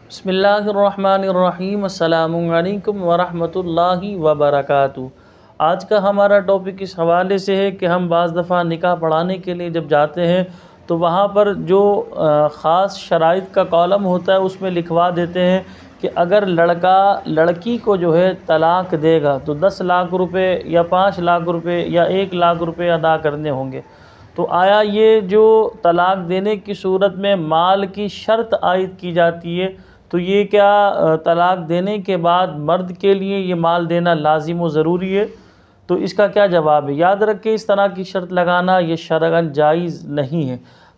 بسم اللہ الرحمن الرحیم، السلام علیکم ورحمۃ اللہ وبرکاتہ۔ آج کا ہمارا ٹاپک اس حوالے سے ہے کہ ہم بعض دفعہ نکاح پڑھانے کے لیے جب جاتے ہیں تو وہاں پر جو خاص شرائط کا کالم ہوتا ہے اس میں لکھوا دیتے ہیں کہ اگر لڑکا لڑکی کو جو ہے طلاق دے گا تو 10 لاکھ روپے یا 5 لاکھ روپے یا 1 لاکھ روپے ادا کرنے ہوں گے۔ تو آیا یہ جو طلاق دینے کی صورت میں مال کی شرط عائد کی جاتی ہے تو یہ کیا طلاق دینے کے بعد مرد کے لیے یہ مال دینا لازم و ضروری ہے؟ تو اس کا کیا جواب ہے؟ یاد رکھیں، اس طرح کی شرط لگانا یہ شرعاً جائز نہیں ہے۔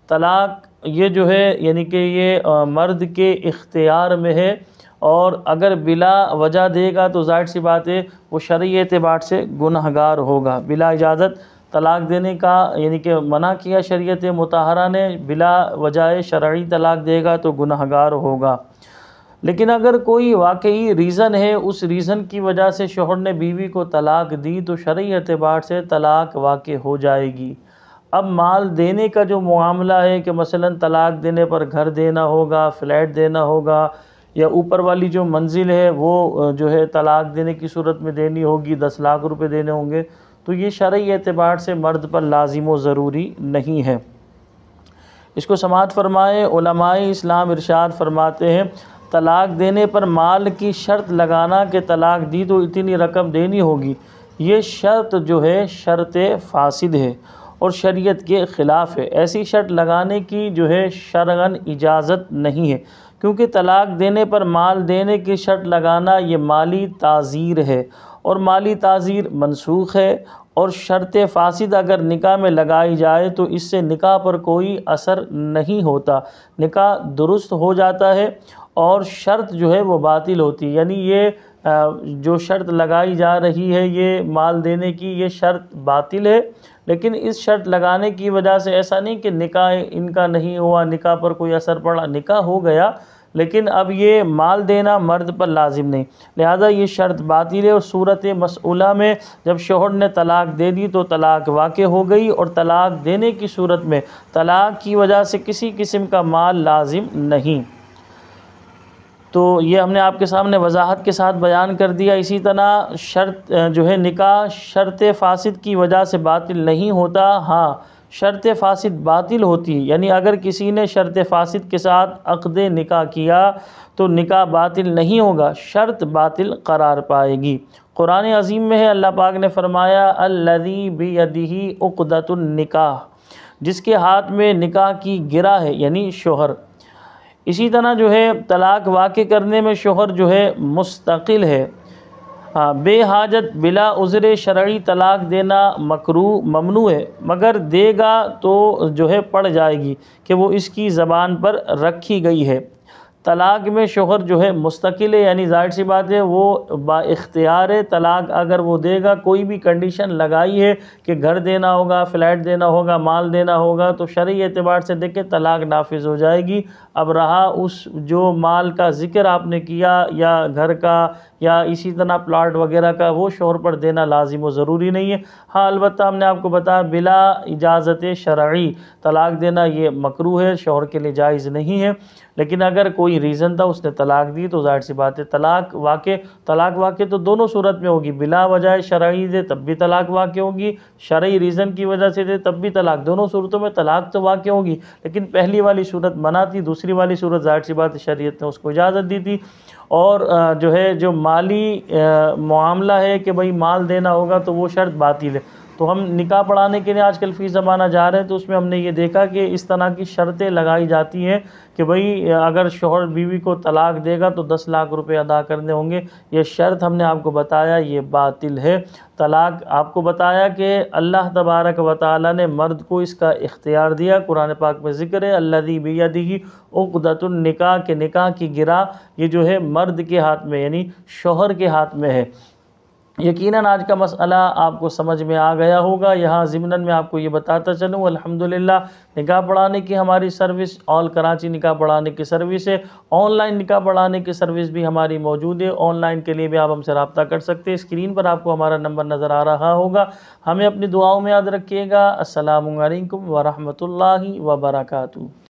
طلاق یہ جو ہے یعنی کہ یہ مرد کے اختیار میں ہے، اور اگر بلا وجہ دے گا تو ظاہر سی بات ہے وہ شرعی اعتبار سے گنہگار ہوگا۔ بلا اجازت طلاق دینے کا یعنی کہ منع کیا شریعت مطہرہ نے، بلا وجہ شرعی طلاق دے گا تو گنہگار ہوگا۔ لیکن اگر کوئی واقعی ریزن ہے، اس ریزن کی وجہ سے شوہر نے بیوی کو طلاق دی تو شرعی اعتبار سے طلاق واقع ہو جائے گی۔ اب مال دینے کا جو معاملہ ہے کہ مثلا طلاق دینے پر گھر دینا ہوگا، فلیٹ دینا ہوگا، یا اوپر والی جو منزل ہے وہ جو ہے طلاق دینے کی صورت میں دینی ہوگی، 10 لاکھ روپے دینے ہوں گے، تو یہ شرعی اعتبار سے مرد پر لازم و ضروری نہیں ہے۔ اس کو سماعت فرمائے، علماء اسلام ارشاد فرماتے ہیں طلاق دینے پر مال کی شرط لگانا کہ طلاق دی تو اتنی رقم دینی ہوگی، یہ شرط جو ہے شرط فاسد ہے اور شریعت کے خلاف ہے۔ ایسی شرط لگانے کی جو ہے شرعاً اجازت نہیں ہے، کیونکہ طلاق دینے پر مال دینے کی شرط لگانا یہ مالی تعزیر ہے، اور مالی تعزیر منسوخ ہے، اور شرط فاسد اگر نکاح میں لگائی جائے تو اس سے نکاح پر کوئی اثر نہیں ہوتا، نکاح درست ہو جاتا ہے اور شرط جو ہے وہ باطل ہوتی ہے۔ یعنی یہ جو شرط لگائی جا رہی ہے یہ مال دینے کی، یہ شرط باطل ہے، لیکن اس شرط لگانے کی وجہ سے ایسا نہیں کہ نکاح ان کا نہیں ہوا، نکاح پر کوئی اثر پڑا، نکاح ہو گیا لیکن اب یہ مال دینا مرد پر لازم نہیں، لہذا یہ شرط باطل ہے۔ اور صورت مسئولہ میں جب شوہر نے طلاق دے دی تو طلاق واقع ہو گئی، اور طلاق دینے کی صورت میں طلاق کی وجہ سے کسی قسم کا مال لازم نہیں۔ تو یہ ہم نے آپ کے سامنے وضاحت کے ساتھ بیان کر دیا۔ اسی طرح شرط جو ہے نکاح شرط فاسد کی وجہ سے باطل نہیں ہوتا، ہاں شرط فاسد باطل ہوتی ہے، یعنی اگر کسی نے شرط فاسد کے ساتھ عقد نکاح کیا تو نکاح باطل نہیں ہوگا، شرط باطل قرار پائے گی۔ قرآن عظیم میں ہے، اللہ پاک نے فرمایا الذی بیدہ عقدۃ النکاح، جس کے ہاتھ میں نکاح کی گرہ ہے یعنی شوہر۔ اسی طرح جو ہے طلاق واقع کرنے میں شوہر جو ہے مستقل ہے، بے حاجت بلا عذر شرعی طلاق دینا مکروہ ممنوع ہے، مگر دے گا تو جو ہے پڑ جائے گی کہ وہ اس کی زبان پر رکھی گئی ہے۔ طلاق میں شوہر جو ہے مستقل ہے، یعنی ظاہر سی بات ہے وہ با اختیار ہے، طلاق اگر وہ دے گا، کوئی بھی کنڈیشن لگائی ہے کہ گھر دینا ہوگا، فلیٹ دینا ہوگا، مال دینا ہوگا، تو شرعی اعتبار سے دیکھیں طلاق نافذ ہو جائے گی۔ اب رہا اس جو مال کا ذکر آپ نے کیا یا گھر کا یا اسی طرح پلاٹ وغیرہ کا، وہ شوہر پر دینا لازم و ضروری نہیں ہے۔ ہاں البتہ ہم نے آپ کو بتایا بلا اجازت شرعی طلاق دینا یہ مکروہ ہے، شوہر کے لیے جائز نہیں ہے، لیکن اگر کوئی ریزن تھا اس نے طلاق دی تو ظاہر سی بات ہے طلاق واقع تو دونوں صورت میں ہوگی، بلا وجہ شرعی دے تب بھی طلاق واقع ہوگی، شرعی ریزن کی وجہ سے دے تب بھی طلاق، دونوں صورتوں میں طلاق تو واقع ہوگی، لیکن پہلی والی صورت منع تھی، دوسری والی صورت ظاہر سی بات ہے شریعت نے اس کو اجازت دی تھی۔ اور جو ہے جو مالی معاملہ ہے کہ بھئی مال دینا ہوگا تو وہ شرط باطل ہے۔ تو ہم نکاح پڑھانے کے لیے آج کل فی زمانہ جا رہے ہیں تو اس میں ہم نے یہ دیکھا کہ اس طرح کی شرطیں لگائی جاتی ہیں کہ بھئی اگر شوہر بیوی کو طلاق دے گا تو 10 لاکھ روپے ادا کرنے ہوں گے، یہ شرط ہم نے آپ کو بتایا یہ باطل ہے۔ طلاق آپ کو بتایا کہ اللہ تبارک و تعالی نے مرد کو اس کا اختیار دیا، قرآن پاک میں ذکر ہے الذی بیدہ عقدۃ النکاح، کہ نکاح کی گرہ یہ جو ہے مرد کے ہاتھ میں یعنی شوہر کے ہاتھ میں ہے۔ یقیناً آج کا مسئلہ آپ کو سمجھ میں آ گیا ہوگا۔ یہاں ضمناً میں آپ کو یہ بتاتا چلوں الحمدللہ نکاح پڑھانے کی ہماری سروس آل کراچی نکاح پڑھانے کی سروس ہے، آن لائن نکاح پڑھانے کی سروس بھی ہماری موجود ہے، آن لائن کے لیے بھی آپ ہم سے رابطہ کر سکتے ہیں۔ اسکرین پر آپ کو ہمارا نمبر نظر آ رہا ہوگا، ہمیں اپنی دعاؤں میں یاد رکھیے گا۔ السلام علیکم ورحمۃ اللہ وبرکاتہ۔